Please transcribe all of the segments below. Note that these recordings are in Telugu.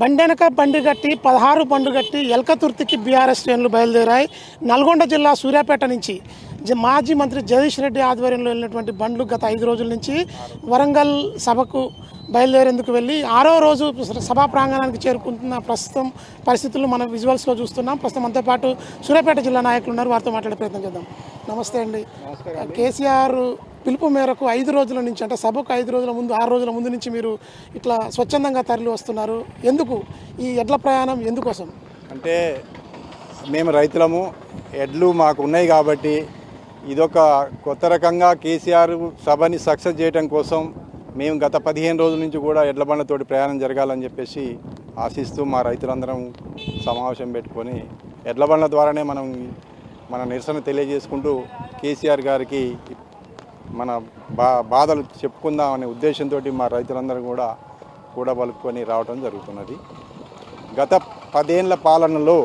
బండెనక బండి గట్టి 16 బండ్లు గట్టి ఎల్కతుర్తికి బీఆర్ఎస్ శ్రేణులు బయలుదేరాయి. నల్గొండ జిల్లా సూర్యాపేట నుంచి మాజీ మంత్రి జగదీష్ రెడ్డి ఆధ్వర్యంలో వెళ్ళినటువంటి బండ్లు గత 5 రోజుల నుంచి వరంగల్ సభకు బయలుదేరేందుకు వెళ్ళి 6వ రోజు సభా ప్రాంగణానికి చేరుకుంటున్న ప్రస్తుతం పరిస్థితులు మనం విజువల్స్లో చూస్తున్నాం. ప్రస్తుతం మనతో పాటు సూర్యాపేట జిల్లా నాయకులు ఉన్నారు, వారితో మాట్లాడే ప్రయత్నం చేద్దాం. నమస్తే అండి. కేసీఆర్ పిలుపు మేరకు 5 రోజుల నుంచి, అంటే సభకు 5 రోజుల ముందు 6 రోజుల ముందు నుంచి మీరు ఇట్లా స్వచ్ఛందంగా తరలి వస్తున్నారు. ఎందుకు ఈ ఎడ్ల ప్రయాణం ఎందుకోసం? అంటే మేము రైతులము, ఎడ్లు మాకు ఉన్నాయి కాబట్టి ఇదొక కొత్త రకంగా కేసీఆర్ సభని సక్సెస్ చేయడం కోసం మేము గత 15 రోజుల నుంచి కూడా ఎడ్ల బండ్లతోటి ప్రయాణం జరగాలని చెప్పేసి ఆశిస్తూ మా రైతులందరం సమావేశం పెట్టుకొని ఎడ్ల బండ్ల ద్వారానే మన నిరసన తెలియజేసుకుంటూ కేసీఆర్ గారికి మన బాధలు చెప్పుకుందాం అనే ఉద్దేశంతో మా రైతులందరూ కూడా పలుకొని రావడం జరుగుతున్నది. గత 10 ఏళ్ల పాలనలో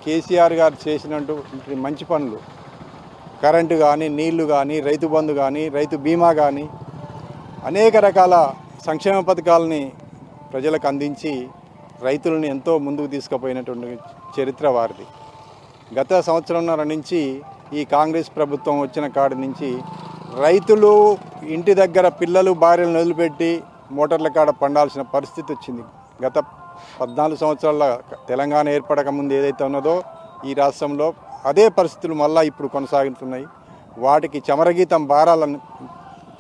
కేసీఆర్ గారు చేసినటువంటి మంచి పనులు, కరెంటు కానీ, నీళ్లు కానీ, రైతు బంధు కానీ, రైతు బీమా కానీ, అనేక రకాల సంక్షేమ పథకాలని ప్రజలకు అందించి రైతులను ఎంతో ముందుకు తీసుకుపోయినటువంటి చరిత్ర వారిది. గత సంవత్సరంన్నర నుంచి ఈ కాంగ్రెస్ ప్రభుత్వం వచ్చిన కాడి నుంచి రైతులు ఇంటి దగ్గర పిల్లలు భార్యలను వదిలిపెట్టి మోటార్ల కాడ పండాల్సిన పరిస్థితి వచ్చింది. గత 14 సంవత్సరాల తెలంగాణ ఏర్పడక ముందు ఏదైతే ఉన్నదో ఈ రాష్ట్రంలో అదే పరిస్థితులు మళ్ళీ ఇప్పుడు కొనసాగుతున్నాయి. వాటికి చమరగీతం బారాలని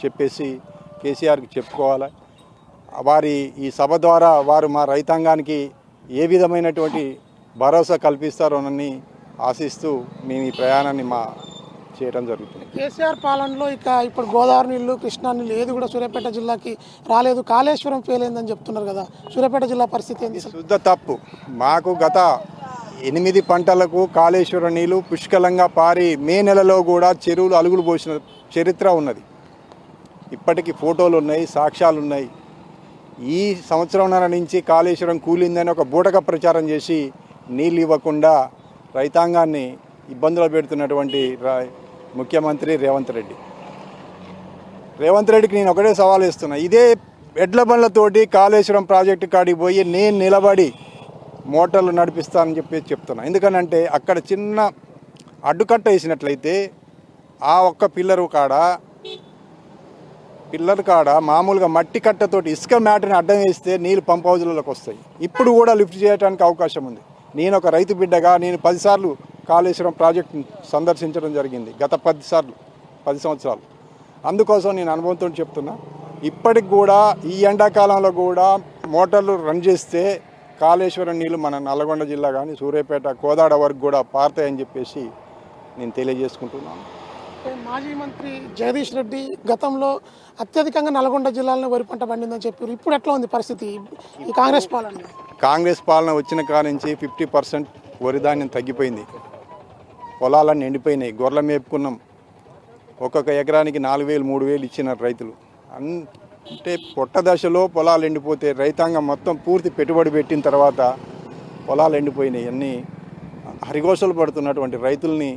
చెప్పేసి కేసీఆర్కి చెప్పుకోవాలి. వారి ఈ సభ ద్వారా వారు మా రైతాంగానికి ఏ విధమైనటువంటి భరోసా కల్పిస్తారోనని ఆశిస్తూ మేము ఈ ప్రయాణాన్ని చేయడం జరుగుతుంది. కేసీఆర్ పాలనలో ఇప్పుడు గోదావరి నీళ్లు, కృష్ణా నీళ్ళు ఏది కూడా సూర్యాపేట జిల్లాకి రాలేదు, కాళేశ్వరం ఫెయిల్ అయిందని చెప్తున్నారు కదా, సూర్యాపేట జిల్లా పరిస్థితి ఏంటి? శుద్ధ తప్పు. మాకు గత 8 పంటలకు కాళేశ్వరం నీళ్లు పుష్కలంగా పారి మే నెలలో కూడా చెరువులు అలుగులు పోసిన చరిత్ర ఉన్నది. ఇప్పటికీ ఫోటోలు ఉన్నాయి, సాక్ష్యాలు ఉన్నాయి. ఈ సంవత్సరంన్నర నుంచి కాళేశ్వరం కూలిందని ఒక బూటక ప్రచారం చేసి నీళ్ళు ఇవ్వకుండా రైతాంగాన్ని ఇబ్బందులు పెడుతున్నటువంటి ముఖ్యమంత్రి రేవంత్ రెడ్డికి నేను ఒకటే సవాల్ ఇస్తున్నా. ఇదే ఎడ్ల బండ్లతోటి కాళేశ్వరం ప్రాజెక్టు కాడికి పోయి నేను నిలబడి మోటార్లు నడిపిస్తానని చెప్తున్నా. ఎందుకనంటే అక్కడ చిన్న అడ్డుకట్ట వేసినట్లయితే ఆ ఒక్క పిల్లర్ కాడ మామూలుగా మట్టి కట్టతోటి ఇసుక మ్యాట్ని అడ్డం వేస్తే నీళ్ళు పంప్ హౌజులలోకి వస్తాయి. ఇప్పుడు కూడా లిఫ్ట్ చేయడానికి అవకాశం ఉంది. నేను ఒక రైతు బిడ్డగా నేను 10 సార్లు కాళేశ్వరం ప్రాజెక్టు సందర్శించడం జరిగింది గత 10 సంవత్సరాలు. అందుకోసం నేను అనుభవంతో చెప్తున్నా. ఇప్పటికి కూడా ఈ ఎండాకాలంలో కూడా మోటార్లు రన్ చేస్తే కాళేశ్వరం నీళ్ళు మన నల్గొండ జిల్లా కానీ సూర్యాపేట, కోదాడ వరకు కూడా పారుతాయని చెప్పేసి నేను తెలియజేసుకుంటున్నాను. మాజీ మంత్రి జగదీష్ రెడ్డి గతంలో అత్యధికంగా నల్గొండ జిల్లాలో వరి పంట పండిందని చెప్పారు. ఇప్పుడు ఎట్లా ఉంది పరిస్థితి ఈ కాంగ్రెస్ పాలన వచ్చిన కాడ నుంచి 50% వరి ధాన్యం తగ్గిపోయింది. పొలాలన్నీ ఎండిపోయినాయి. గొర్రెల మేపుకున్నాం. ఒక్కొక్క ఎకరానికి 4,000, 3,000 ఇచ్చినారు రైతులు. అంటే పొట్ట దశలో పొలాలు ఎండిపోతే రైతాంగం మొత్తం పూర్తి పెట్టుబడి పెట్టిన తర్వాత పొలాలు ఎండిపోయినాయి. అన్నీ హరిగోసలు పడుతున్నటువంటి రైతుల్ని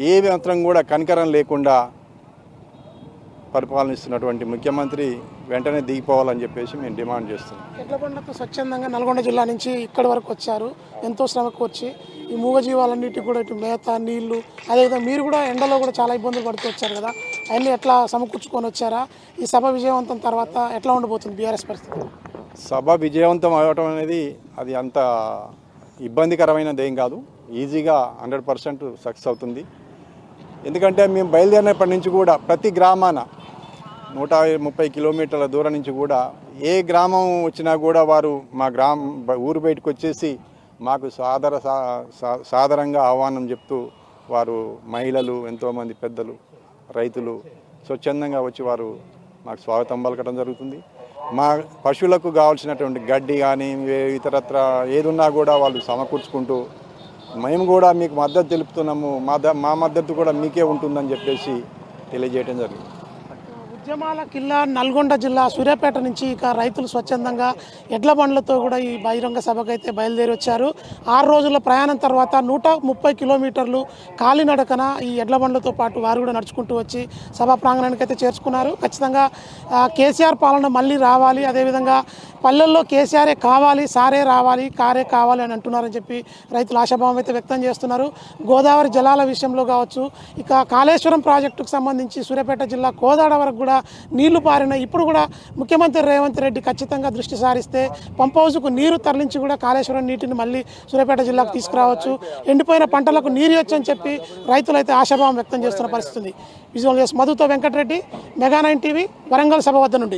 ఏ మాత్రం కూడా కనికరం లేకుండా పరిపాలనిస్తున్నటువంటి ముఖ్యమంత్రి వెంటనే దిగిపోవాలని చెప్పేసి మేము డిమాండ్ చేస్తున్నాం. ఎడ్ల బండ్లతో స్వచ్ఛందంగా నల్గొండ జిల్లా నుంచి ఇక్కడి వరకు వచ్చారు. ఎంతో శ్రమకు వచ్చి ఈ మూగజీవాలన్నిటికీ కూడా ఇటు మేత, నీళ్లు, అదేవిధంగా మీరు కూడా ఎండలో కూడా చాలా ఇబ్బందులు పడుతూ వచ్చారు కదా, అవన్నీ ఎట్లా సమకూర్చుకొని వచ్చారా? ఈ సభ విజయవంతం తర్వాత ఎట్లా ఉండబోతుంది బీఆర్ఎస్ పరిస్థితి? సభ విజయవంతం అవ్వటం అనేది అది అంత ఇబ్బందికరమైనది ఏం కాదు. ఈజీగా 100% సక్సెస్ అవుతుంది. ఎందుకంటే మేము బయలుదేరినప్పటి నుంచి కూడా ప్రతి గ్రామాన 130 కిలోమీటర్ల దూరం నుంచి కూడా ఏ గ్రామం వచ్చినా కూడా వారు మా ఊరు బయటకు వచ్చేసి మాకు సాదరంగా ఆహ్వానం చెప్తూ వారు మహిళలు, ఎంతోమంది పెద్దలు, రైతులు స్వచ్ఛందంగా వచ్చి వారు మాకు స్వాగతం పలకడం జరుగుతుంది. మా పశువులకు కావాల్సినటువంటి గడ్డి కానీ ఇతరత్ర ఏదున్నా కూడా వాళ్ళు సమకూర్చుకుంటూ మేము కూడా మీకు మద్దతు తెలుపుతున్నాము, మా మద్దతు కూడా మీకే ఉంటుందని చెప్పేసి తెలియజేయడం జరిగింది. రాజమాల కిల్లా నల్గొండ జిల్లా సూర్యాపేట నుంచి ఇక రైతులు స్వచ్ఛందంగా ఎడ్ల బండ్లతో కూడా ఈ బహిరంగ సభకు అయితే బయలుదేరి వచ్చారు. 6 రోజుల ప్రయాణం తర్వాత 130 కిలోమీటర్లు కాలినడకన ఈ ఎడ్ల బండ్లతో పాటు వారు కూడా నడుచుకుంటూ వచ్చి సభా ప్రాంగణానికి అయితే చేర్చుకున్నారు. ఖచ్చితంగా కేసీఆర్ పాలన మళ్ళీ రావాలి, అదేవిధంగా పల్లెల్లో కేసీఆరే కావాలి, సారే రావాలి, కారే కావాలి అని అంటున్నారని చెప్పి రైతులు ఆశాభావం అయితే వ్యక్తం చేస్తున్నారు. గోదావరి జలాల విషయంలో కావచ్చు, ఇక కాళేశ్వరం ప్రాజెక్టుకు సంబంధించి సూర్యాపేట జిల్లా కోదాడ వరకు కూడా నీళ్లు పారినాయి. ఇప్పుడు కూడా ముఖ్యమంత్రి రేవంత్ రెడ్డి ఖచ్చితంగా దృష్టి సారిస్తే పంప్ హౌస్కు నీరు తరలించి కూడా కాళేశ్వరం నీటిని మళ్ళీ సూర్యాపేట జిల్లాకు తీసుకురావచ్చు, ఎండిపోయిన పంటలకు నీరు ఇవ్వచ్చని చెప్పి రైతులు అయితే ఆశాభావం వ్యక్తం చేస్తున్న పరిస్థితి ఉంది. విజువల్ చేసి మధుతో వెంకటరెడ్డి, మెగా 9 టీవీ, వరంగల్ సభ వద్ద నుండి.